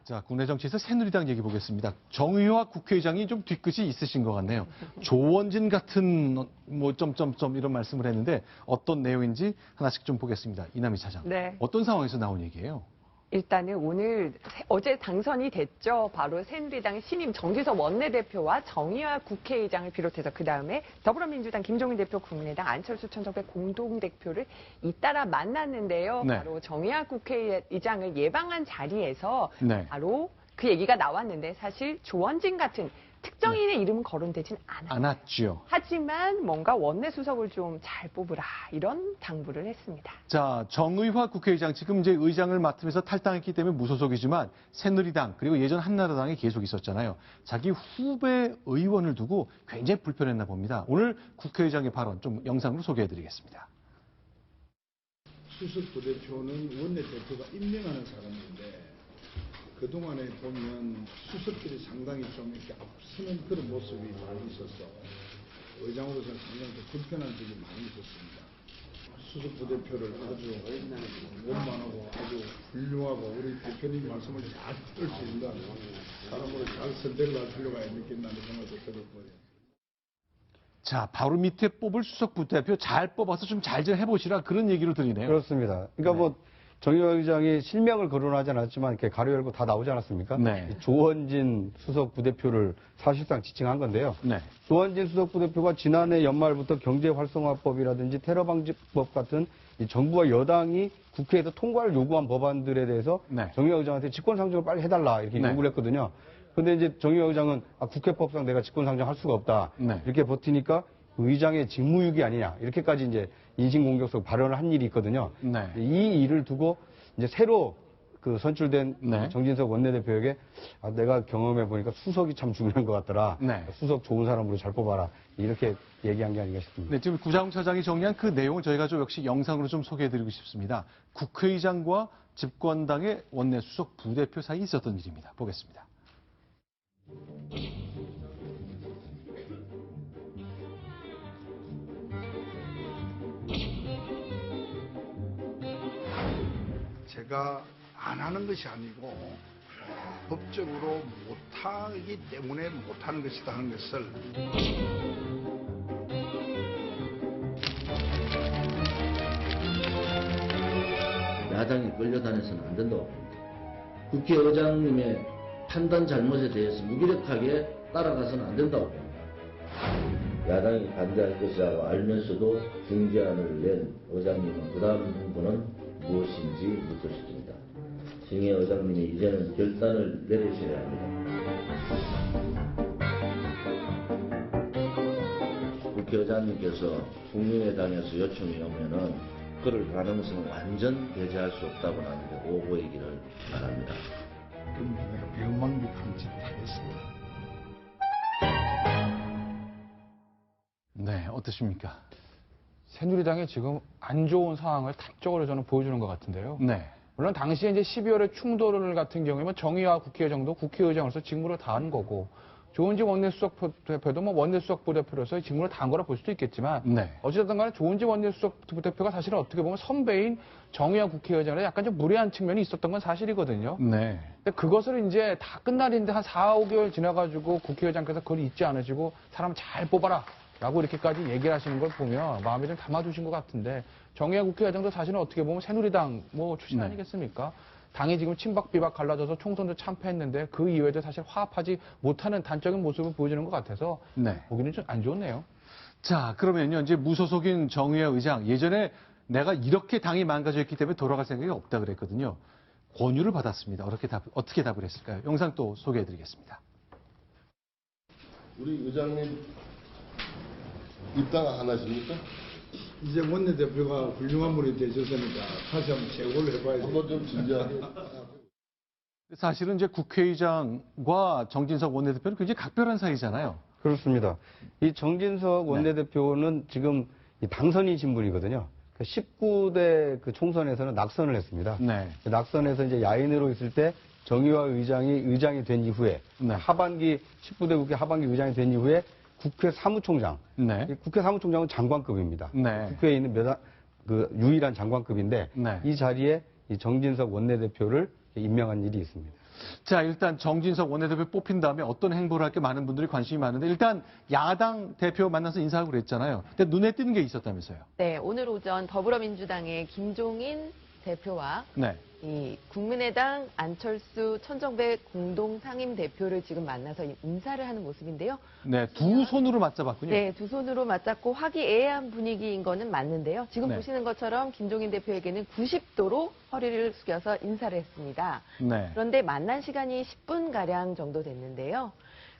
자, 국내 정치에서 새누리당 얘기 보겠습니다. 정의화 국회의장이 좀 뒤끝이 있으신 것 같네요. 조원진 같은 점점점 이런 말씀을 했는데 어떤 내용인지 하나씩 좀 보겠습니다. 이남희 차장. 네. 어떤 상황에서 나온 얘기예요? 일단은 어제 당선이 됐죠. 바로 새누리당 신임 정진석 원내대표와 정의화 국회의장을 비롯해서 그다음에 더불어민주당 김종인 대표, 국민의당 안철수 전 적배 공동대표를 잇따라 만났는데요. 네. 바로 정의화 국회의장을 예방한 자리에서 네. 바로 그 얘기가 나왔는데 사실 조원진 같은 특정인의 이름은 거론되진 않았죠. 하지만 뭔가 원내수석을 좀 잘 뽑으라 이런 당부를 했습니다. 자, 정의화 국회의장 지금 이제 의장을 맡으면서 탈당했기 때문에 무소속이지만 새누리당 그리고 예전 한나라당에 계속 있었잖아요. 자기 후배 의원을 두고 굉장히 불편했나 봅니다. 오늘 국회의장의 발언 좀 영상으로 소개해드리겠습니다. 수석 부대표는 원내대표가 임명하는 사람인데 그동안에 보면 수석들이 상당히 좀 이렇게 앞서는 그런 모습이 많이 있었어. 의장으로서는 상당히 불편한 적이 많이 있었습니다. 수석 부대표를 아주 원만하고 아주 훌륭하고 우리 대표님 말씀을 잘 들을 수 있는 사람으로 잘 선택을 할 필요가 있겠다는 생각도 들었고요. 자, 바로 밑에 뽑을 수석 부대표 잘 뽑아서 좀 잘 해보시라 그런 얘기로 들리네요. 그렇습니다. 그러니까 네. 뭐 정의화 의장이 실명을 거론하지 않았지만 이렇게 가로 열고 다 나오지 않았습니까? 네. 조원진 수석 부대표를 사실상 지칭한 건데요. 네. 조원진 수석 부대표가 지난해 연말부터 경제활성화법이라든지 테러방지법 같은 이 정부와 여당이 국회에서 통과를 요구한 법안들에 대해서 네. 정의화 의장한테 직권상정을 빨리 해달라 이렇게 네. 요구를 했거든요. 그런데 이제 정의화 의장은 국회법상 내가 직권상정할 수가 없다 네. 이렇게 버티니까 의장의 직무유기 아니냐 이렇게까지 이제 인신공격성 발언을 한 일이 있거든요. 네. 이 일을 두고 이제 새로 그 선출된 네. 정진석 원내대표에게 내가 경험해 보니까 수석이 참 중요한 것 같더라. 네. 수석 좋은 사람으로 잘 뽑아라. 이렇게 얘기한 게 아닌가 싶습니다. 네, 지금 구자웅 차장이 정리한 그 내용을 저희가 좀 역시 영상으로 좀 소개해드리고 싶습니다. 국회의장과 집권당의 원내 수석 부대표 사이에 있었던 일입니다. 보겠습니다. 제가 안 하는 것이 아니고 법적으로 못하기 때문에 못하는 것이다 하는 것을 야당이 끌려다녀서는 안 된다고 봅니다. 국회의장님의 판단 잘못에 대해서 무기력하게 따라가서는 안 된다고 봅니다. 야당이 반대할 것이라고 알면서도 중재안을 낸 의장님은 그 다음 행보는 무엇인지 묻고 싶습니다. 정의화 의장님이 이제는 결단을 내리셔야 합니다. 국회의장님께서 국민의당에서 요청이 오면은 그럴 가능성은 완전 배제할 수 없다고 나는데 오보이기를 바랍니다. 내가 배은망덕한 짓 하겠습니다. 네, 어떠십니까? 새누리당이 지금 안 좋은 상황을 단적으로 저는 보여주는 것 같은데요. 네. 물론 당시에 이제 12월에 충돌을 같은 경우에는 정의화 국회의장도 국회의장으로서 직무를 다한 거고, 조원진 원내수석 부대표도 뭐 원내수석 부대표로서 직무를 다한 거라 볼 수도 있겠지만, 네. 어쨌든 간에 조원진 원내수석 부대표가 사실은 어떻게 보면 선배인 정의화 국회의장에 약간 좀 무례한 측면이 있었던 건 사실이거든요. 네. 근데 그것을 이제 다 끝날인데 한 4, 5개월 지나가지고 국회의장께서 그걸 잊지 않으시고 사람 잘 뽑아라 라고 이렇게까지 얘기를 하시는 걸 보면 마음에 좀 담아두신 것 같은데, 정의화 국회의장도 사실은 어떻게 보면 새누리당 출신 네. 아니겠습니까? 당이 지금 친박 비박 갈라져서 총선도 참패했는데 그 이후에도 사실 화합하지 못하는 단적인 모습을 보여주는 것 같아서 네. 보기는 좀 안 좋네요. 자, 그러면요, 이제 무소속인 정의화 의장, 예전에 내가 이렇게 당이 망가졌기 때문에 돌아갈 생각이 없다 그랬거든요. 권유를 받았습니다. 어떻게 답을 했을까요? 영상 또 소개해드리겠습니다. 우리 의장님 입당 안 하십니까? 이제 원내대표가 훌륭한 분이 되셨으니까 다시 한번 재고를 해봐야 돼요. 한번 좀 진지하게. 사실은 이제 국회의장과 정진석 원내대표는 굉장히 각별한 사이잖아요. 그렇습니다. 이 정진석 원내대표는 지금 이 당선인 분이거든요. 19대 그 총선에서는 낙선을 했습니다. 네. 낙선에서 이제 야인으로 있을 때 정의화 의장이 된 이후에 네. 19대 국회 하반기 의장이 된 이후에 국회 사무총장. 네. 이 국회 사무총장은 장관급입니다. 네. 국회에 있는 유일한 장관급인데 네. 이 자리에 이 정진석 원내대표를 임명한 일이 있습니다. 자, 일단 정진석 원내대표 뽑힌 다음에 어떤 행보를 할게 많은 분들이 관심이 많은데 일단 야당 대표 만나서 인사하고 그랬잖아요. 근데 눈에 띄는 게 있었다면서요. 네, 오늘 오전 더불어민주당의 김종인 대표와 네. 이 국민의당 안철수 천정배 공동 상임 대표를 지금 만나서 인사를 하는 모습인데요. 네, 두 손으로 맞잡았군요. 네, 두 손으로 맞잡고 화기애애한 분위기인 거는 맞는데요. 지금 네. 보시는 것처럼 김종인 대표에게는 90도로 허리를 숙여서 인사를 했습니다. 네. 그런데 만난 시간이 10분가량 정도 됐는데요.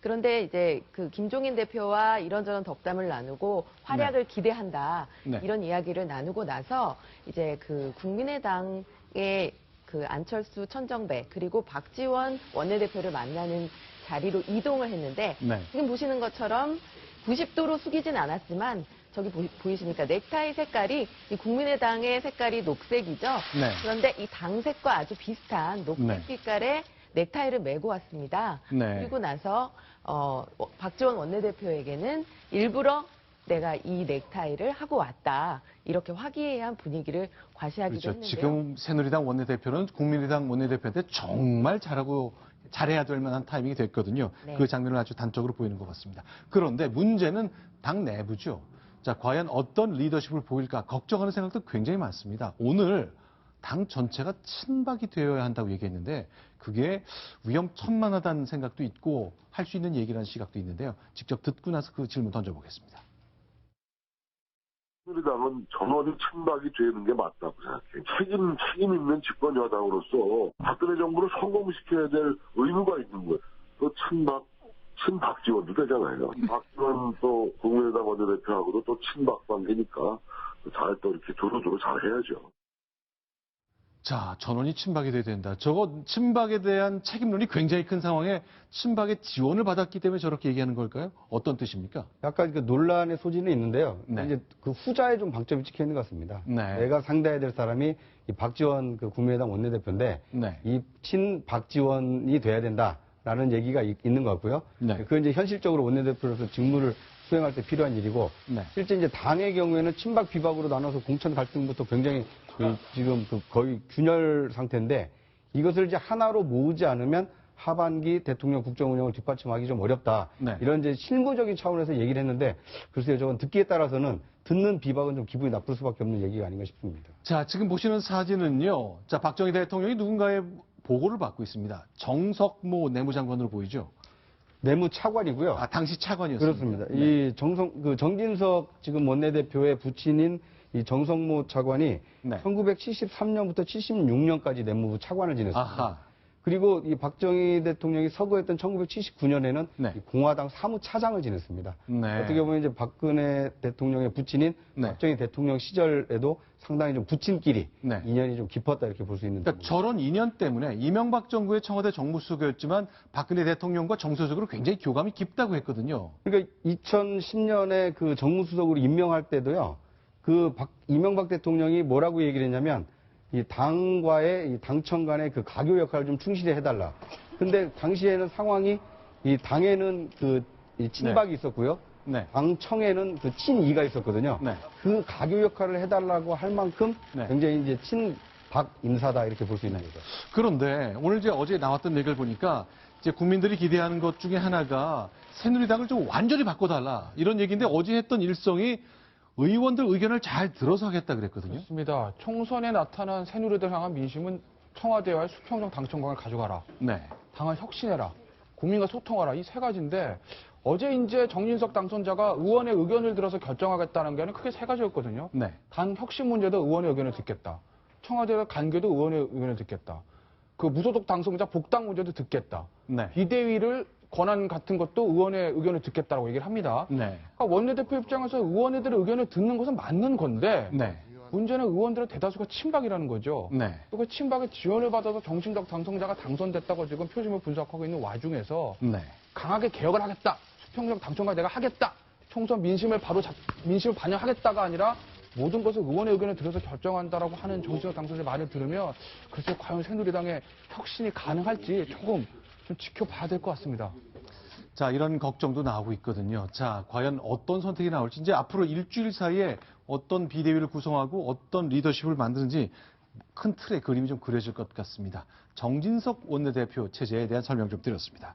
그런데 이제 그 김종인 대표와 이런저런 덕담을 나누고 활약을 기대한다. 네. 이런 이야기를 나누고 나서 이제 그 국민의당의 그 안철수 천정배 그리고 박지원 원내대표를 만나는 자리로 이동을 했는데 네. 지금 보시는 것처럼 90도로 숙이진 않았지만 저기 보이십니까? 넥타이 색깔이 이 국민의당의 색깔이 녹색이죠. 네. 그런데 이 당색과 아주 비슷한 녹색 네. 빛깔의 넥타이를 메고 왔습니다. 네. 그리고 나서 박지원 원내대표에게는 일부러 내가 이 넥타이를 하고 왔다. 이렇게 화기애애한 분위기를 과시하기도 그렇죠. 했는데요. 지금 새누리당 원내대표는 국민의당 원내대표한테 정말 잘해야 될 만한 타이밍이 됐거든요. 네. 그 장면을 아주 단적으로 보이는 것 같습니다. 그런데 문제는 당 내부죠. 자, 과연 어떤 리더십을 보일까 걱정하는 생각도 굉장히 많습니다. 오늘 당 전체가 친박이 되어야 한다고 얘기했는데 그게 위험천만하다는 생각도 있고 할 수 있는 얘기라는 시각도 있는데요. 직접 듣고 나서 그 질문 던져보겠습니다. 새누리당은 전원이 친박이 되는 게 맞다고 생각해요. 책임 있는 집권 여당으로서 박근혜 정부를 성공시켜야 될 의무가 있는 거예요. 또 친박지원도 되잖아요. 박지원 또 국민의당 원내대표하고도 또 친박 관계니까 잘 또 이렇게 두루두루 잘 해야죠. 자, 전원이 친박이 돼야 된다. 저거 친박에 대한 책임론이 굉장히 큰 상황에 친박의 지원을 받았기 때문에 저렇게 얘기하는 걸까요? 어떤 뜻입니까? 약간 그 논란의 소지는 있는데요. 네. 이제 그 후자에 좀 방점이 찍혀 있는 것 같습니다. 네. 내가 상대해야 될 사람이 이 박지원 그 국민의당 원내대표인데 네. 이 친박지원이 돼야 된다라는 얘기가 있는 것 같고요. 네. 그건 이제 현실적으로 원내대표로서 직무를 수행할 때 필요한 일이고 네. 실제 이제 당의 경우에는 친박 비박으로 나눠서 공천 갈등부터 굉장히 지금 거의 균열 상태인데 이것을 이제 하나로 모으지 않으면 하반기 대통령 국정 운영을 뒷받침하기 좀 어렵다. 네. 이런 이제 실무적인 차원에서 얘기를 했는데 글쎄요, 저건 듣기에 따라서는 듣는 비박은 좀 기분이 나쁠 수밖에 없는 얘기가 아닌가 싶습니다. 자, 지금 보시는 사진은요. 자, 박정희 대통령이 누군가의 보고를 받고 있습니다. 정석모 내무장관으로 보이죠? 내무차관이고요. 아, 당시 차관이었습니다. 그렇습니다. 네. 이 정진석 지금 원내대표의 부친인 이 정성모 차관이 네. 1973년부터 76년까지 내무부 차관을 지냈습니다. 아하. 그리고 이 박정희 대통령이 서거했던 1979년에는 네. 공화당 사무차장을 지냈습니다. 네. 어떻게 보면 이제 박근혜 대통령의 부친인 네. 박정희 대통령 시절에도 상당히 좀 부친끼리 네. 인연이 좀 깊었다 이렇게 볼 수 있는 그러니까 부분입니다. 저런 인연 때문에 이명박 정부의 청와대 정무수석이었지만 박근혜 대통령과 정서적으로 굉장히 교감이 깊다고 했거든요. 그러니까 2010년에 그 정무수석으로 임명할 때도요. 이명박 대통령이 뭐라고 얘기를 했냐면 이 당과의 이 당청 간의 그 가교 역할을 좀 충실히 해달라. 근데 당시에는 상황이 이 당에는 이 친박이 있었고요. 네. 당청에는 그 친이가 있었거든요. 네. 그 가교 역할을 해달라고 할 만큼 네. 굉장히 이제 친박 인사다 이렇게 볼 수 있는 거죠. 그런데 오늘 이제 어제 나왔던 얘기를 보니까 이제 국민들이 기대하는 것 중에 하나가 새누리당을 좀 완전히 바꿔달라 이런 얘기인데 어제 했던 일성이 의원들 의견을 잘 들어서 하겠다 그랬거든요. 그렇습니다. 총선에 나타난 새누리당 향한 민심은 청와대와의 수평적 당청관을 가져가라. 네. 당을 혁신해라. 국민과 소통하라. 이 세 가지인데 어제 이제 정진석 당선자가 의원의 의견을 들어서 결정하겠다는 게 크게 세 가지였거든요. 네. 당 혁신 문제도 의원의 의견을 듣겠다. 청와대와 관계도 의원의 의견을 듣겠다. 그 무소속 당선자 복당 문제도 듣겠다. 네. 비대위를 권한 같은 것도 의원의 의견을 듣겠다라고 얘기를 합니다. 네. 그러니까 원내대표 입장에서 의원들의 의견을 듣는 것은 맞는 건데 네. 문제는 의원들의 대다수가 친박이라는 거죠. 네. 또 그 친박의 지원을 받아서 정진석 당선자가 당선됐다고 지금 표심을 분석하고 있는 와중에서 네. 강하게 개혁을 하겠다. 수평적 당청과 내가 하겠다. 총선 민심을 민심을 반영하겠다가 아니라 모든 것을 의원의 의견을 들어서 결정한다라고 하는 정진석 당선자 말을 들으면 글쎄 과연 새누리당의 혁신이 가능할지 조금 좀 지켜봐야 될 것 같습니다. 자, 이런 걱정도 나오고 있거든요. 자, 과연 어떤 선택이 나올지 이제 앞으로 일주일 사이에 어떤 비대위를 구성하고 어떤 리더십을 만드는지 큰 틀의 그림이 좀 그려질 것 같습니다. 정진석 원내대표 체제에 대한 설명 좀 드렸습니다.